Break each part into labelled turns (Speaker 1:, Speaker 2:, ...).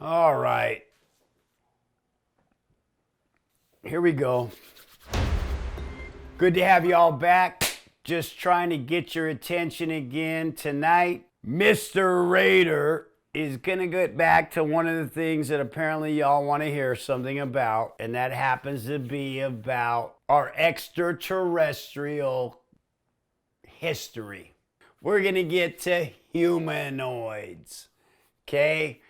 Speaker 1: All right. Here we go. Good to have you all back. Just trying to get your attention again tonight. Mr. Raider is going to get back to one of the things that apparently y'all want to hear something about, and that happens to be about our extraterrestrial history. We're going to get to humanoids. Okay?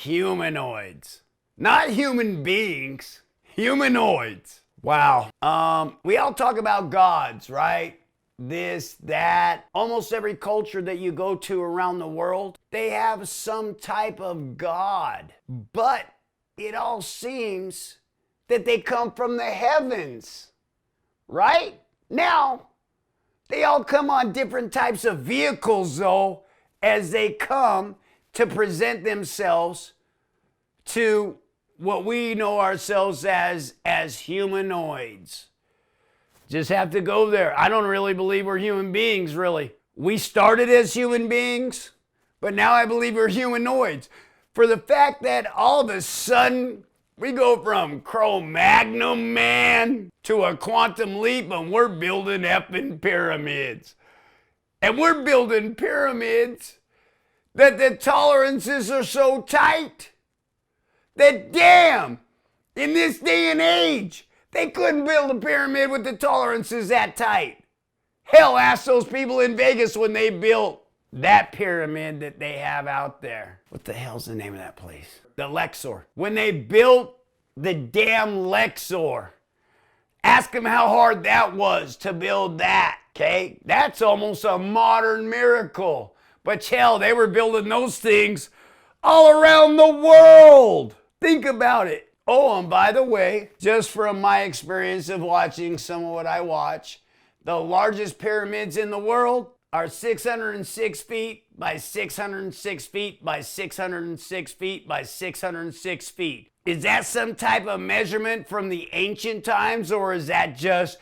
Speaker 1: Humanoids. Not human beings. Humanoids. Wow. We all talk about gods, right? This, that. Almost every culture that you go to around the world, they have some type of god. But it all seems that they come from the heavens, right? Now, they all come on different types of vehicles, though, as they come to present themselves to what we know ourselves as humanoids. Just have to go there. I don't really believe we're human beings, really. We started as human beings, but now I believe we're humanoids. For the fact that all of a sudden, we go from Cro-Magnon man to a quantum leap and we're building effing pyramids. And we're building pyramids that the tolerances are so tight that damn, in this day and age, they couldn't build a pyramid with the tolerances that tight. Hell, ask those people in Vegas when they built that pyramid that they have out there. What the hell's the name of that place? The Luxor. When they built the damn Luxor, ask them how hard that was to build that, okay? That's almost a modern miracle. But hell, they were building those things all around the world. Think about it. Oh, and by the way, just from my experience of watching some of what I watch, the largest pyramids in the world are 606 feet by 606 feet by 606 feet by 606 feet. Is that some type of measurement from the ancient times, or is that just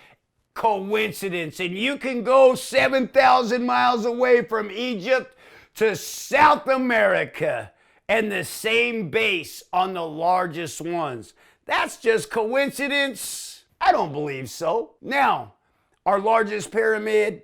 Speaker 1: coincidence? And you can go 7,000 miles away from Egypt to South America and the same base on the largest ones. That's just coincidence? I don't believe so. Now, our largest pyramid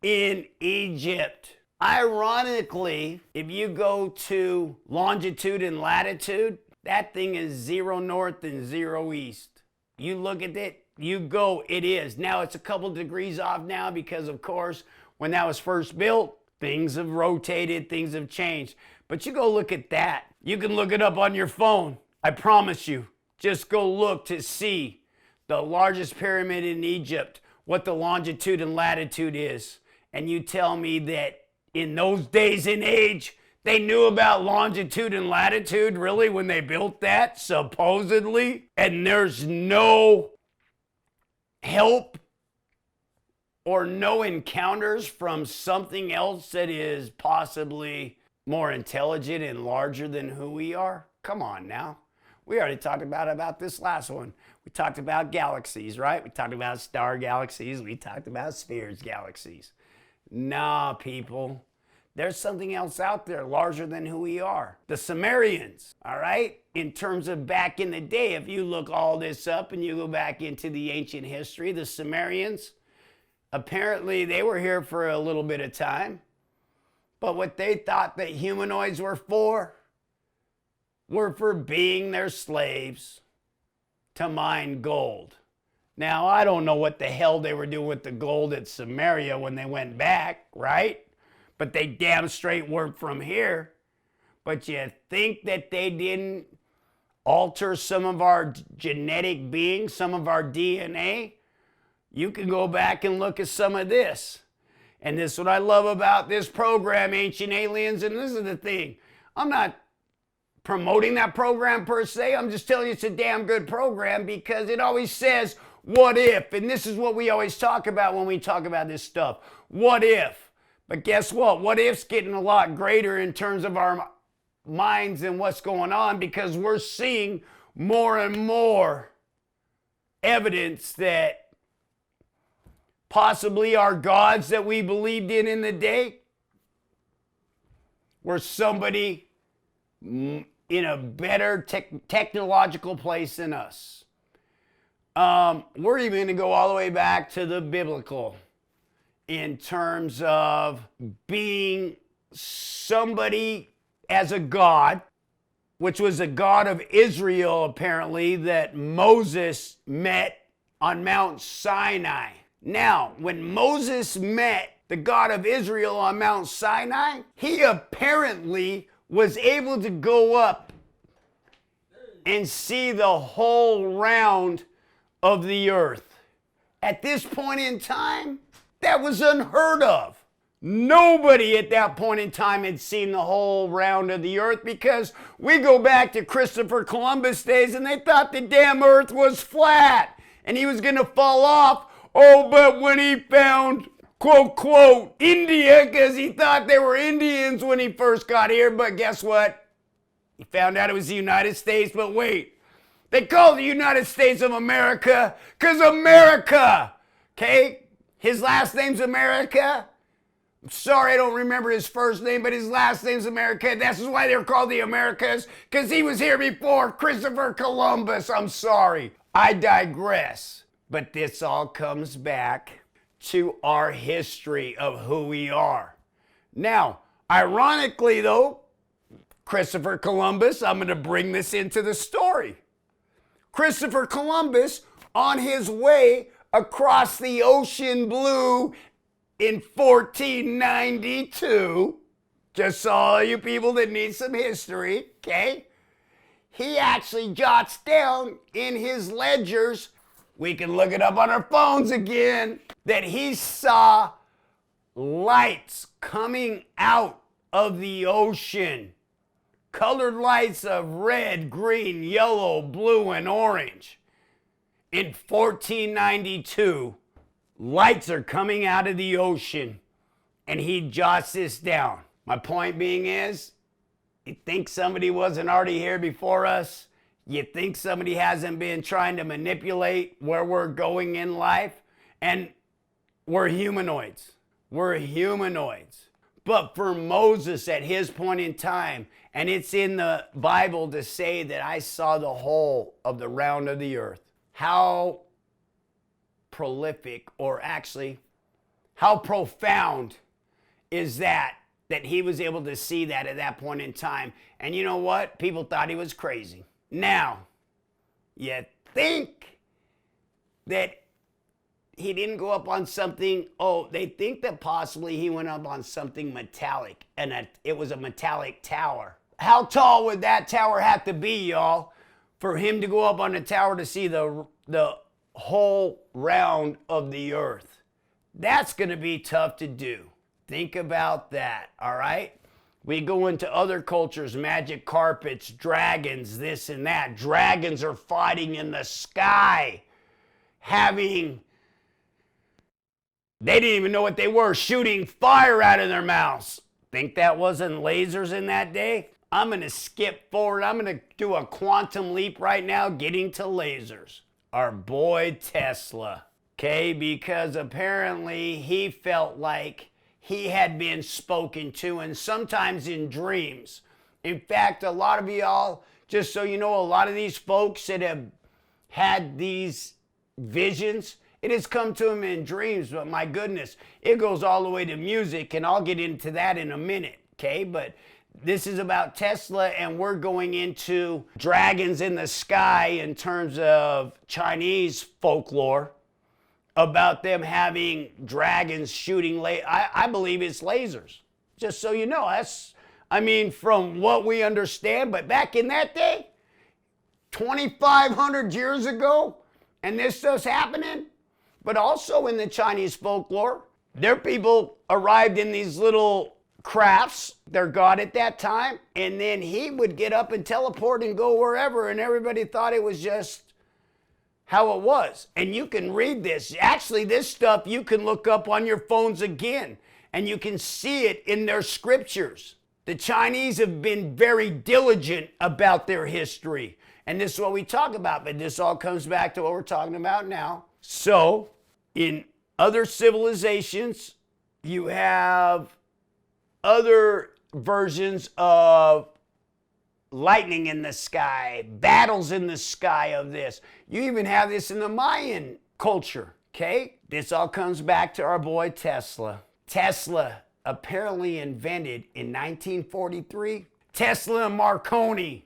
Speaker 1: in Egypt. Ironically, if you go to longitude and latitude, that thing is 0 north and 0 east. You look at it, you go, it is. Now it's a couple degrees off now because, of course, when that was first built, things have rotated, things have changed. But you go look at that. You can look it up on your phone. I promise you. Just go look to see the largest pyramid in Egypt, what the longitude and latitude is. And you tell me that in those days and age, they knew about longitude and latitude, really, when they built that, supposedly? And there's no help or no encounters from something else that is possibly more intelligent and larger than who we are? Come on now. We already talked about this last one. We talked about galaxies, right? We talked about star galaxies. We talked about spheres galaxies. Nah, people. There's something else out there larger than who we are. The Sumerians, all right? In terms of back in the day, if you look all this up and you go back into the ancient history, the Sumerians, apparently they were here for a little bit of time. But what they thought that humanoids were for being their slaves to mine gold. Now, I don't know what the hell they were doing with the gold at Samaria when they went back, right? But they damn straight weren't from here. But you think that they didn't alter some of our genetic being, some of our DNA? You can go back and look at some of this. And this is what I love about this program, Ancient Aliens, and this is the thing. I'm not promoting that program per se. I'm just telling you it's a damn good program because it always says, what if? And this is what we always talk about when we talk about this stuff. What if? But guess what? What if's getting a lot greater in terms of our minds and what's going on because we're seeing more and more evidence that possibly our gods that we believed in the day were somebody in a better technological place than us. We're even going to go all the way back to the biblical in terms of being somebody as a god, which was a god of Israel, apparently, that Moses met on Mount Sinai. Now, when Moses met the God of Israel on Mount Sinai, he apparently was able to go up and see the whole round of the earth. At this point in time, that was unheard of. Nobody at that point in time had seen the whole round of the earth, because we go back to Christopher Columbus days and they thought the damn earth was flat and he was going to fall off. Oh, but when he found, quote, quote, India, because he thought they were Indians when he first got here, but guess what? He found out it was the United States, but wait, they call it the United States of America because America, okay? His last name's America. Sorry, I don't remember his first name, but his last name's America. That's why they're called the Americas, because he was here before Christopher Columbus. I'm sorry. I digress. But this all comes back to our history of who we are. Now, ironically, though, Christopher Columbus, I'm going to bring this into the story. Christopher Columbus, on his way across the ocean blue in 1492, just so all you people that need some history, okay? He actually jots down in his ledgers, we can look it up on our phones again, that he saw lights coming out of the ocean. Colored lights of red, green, yellow, blue, and orange. In 1492, lights are coming out of the ocean, and he jots this down. My point being is, you think somebody wasn't already here before us? You think somebody hasn't been trying to manipulate where we're going in life? And we're humanoids. We're humanoids. But for Moses at his point in time, and it's in the Bible to say that I saw the whole of the round of the earth. How prolific, or actually, how profound is that he was able to see that at that point in time? And you know what? People thought he was crazy. Now, you think that he didn't go up on something, they think that possibly he went up on something metallic, and it was a metallic tower. How tall would that tower have to be, y'all, for him to go up on the tower to see the whole round of the earth? That's going to be tough to do. Think about that, all right? We go into other cultures, magic carpets, dragons, this and that. Dragons are fighting in the sky, they didn't even know what they were, shooting fire out of their mouths. Think that wasn't lasers in that day? I'm going to skip forward. I'm going to do a quantum leap right now, getting to lasers. Our boy Tesla, okay? Because apparently he felt like he had been spoken to, and sometimes in dreams. In fact, a lot of y'all, just so you know, a lot of these folks that have had these visions, it has come to them in dreams, but my goodness, it goes all the way to music, and I'll get into that in a minute, okay? But this is about Tesla, and we're going into dragons in the sky in terms of Chinese folklore, about them having dragons shooting I believe it's lasers, just so you know. From what we understand, but back in that day, 2,500 years ago, and this stuff's happening. But also in the Chinese folklore, their people arrived in these little crafts, their god at that time, and then he would get up and teleport and go wherever, and everybody thought it was just how it was. And you can read this. Actually, this stuff you can look up on your phones again, and you can see it in their scriptures. The Chinese have been very diligent about their history, and this is what we talk about, but this all comes back to what we're talking about now. So, in other civilizations, you have other versions of lightning in the sky, battles in the sky of this. You even have this in the Mayan culture, okay? This all comes back to our boy Tesla. Tesla apparently invented in 1943. Tesla and Marconi.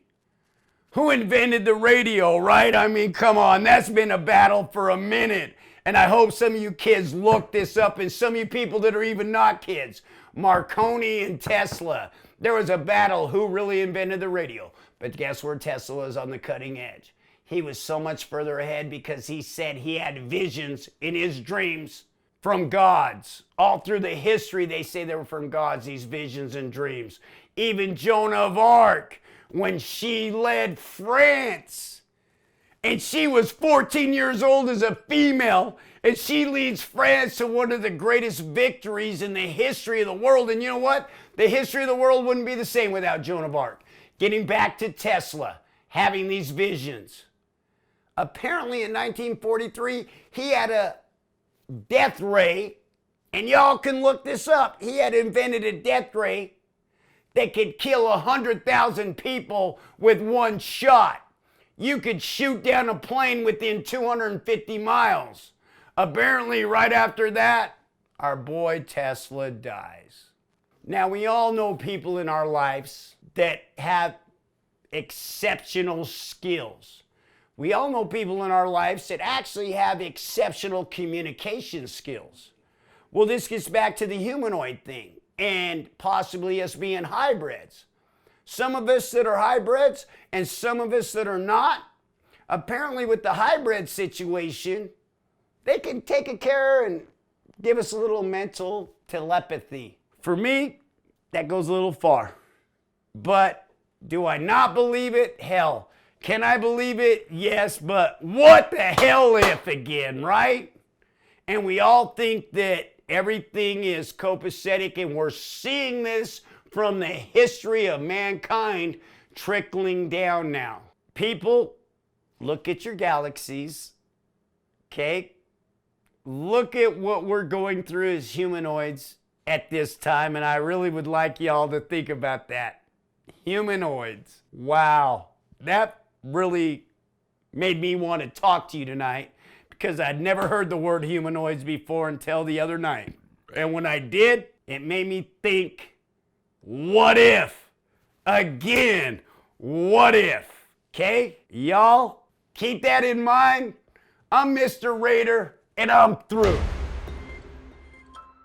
Speaker 1: Who invented the radio, right? I mean, come on, that's been a battle for a minute. And I hope some of you kids look this up, and some of you people that are even not kids. Marconi and Tesla. There was a battle who really invented the radio. But guess where Tesla was on the cutting edge? He was so much further ahead because he said he had visions in his dreams from gods. All through the history, they say they were from gods, these visions and dreams. Even Joan of Arc, when she led France, and she was 14 years old as a female, and she leads France to one of the greatest victories in the history of the world. And you know what? The history of the world wouldn't be the same without Joan of Arc. Getting back to Tesla, having these visions. Apparently in 1943, he had a death ray, and y'all can look this up. He had invented a death ray that could kill 100,000 people with one shot. You could shoot down a plane within 250 miles. Apparently, right after that, our boy Tesla dies. Now, we all know people in our lives that have exceptional skills. We all know people in our lives that actually have exceptional communication skills. Well, this gets back to the humanoid thing and possibly us being hybrids. Some of us that are hybrids and some of us that are not. Apparently with the hybrid situation, they can take care and give us a little mental telepathy. For me, that goes a little far. But do I not believe it? Hell. Can I believe it? Yes, but what the hell if again, right? And we all think that everything is copacetic, and we're seeing this from the history of mankind trickling down now. People, look at your galaxies, okay? Look at what we're going through as humanoids at this time, and I really would like y'all to think about that. Humanoids. Wow. That really made me want to talk to you tonight because I'd never heard the word humanoids before until the other night. And when I did, it made me think, what if? Again, what if? Okay? Y'all, keep that in mind. I'm Mr. Raider, and I'm through.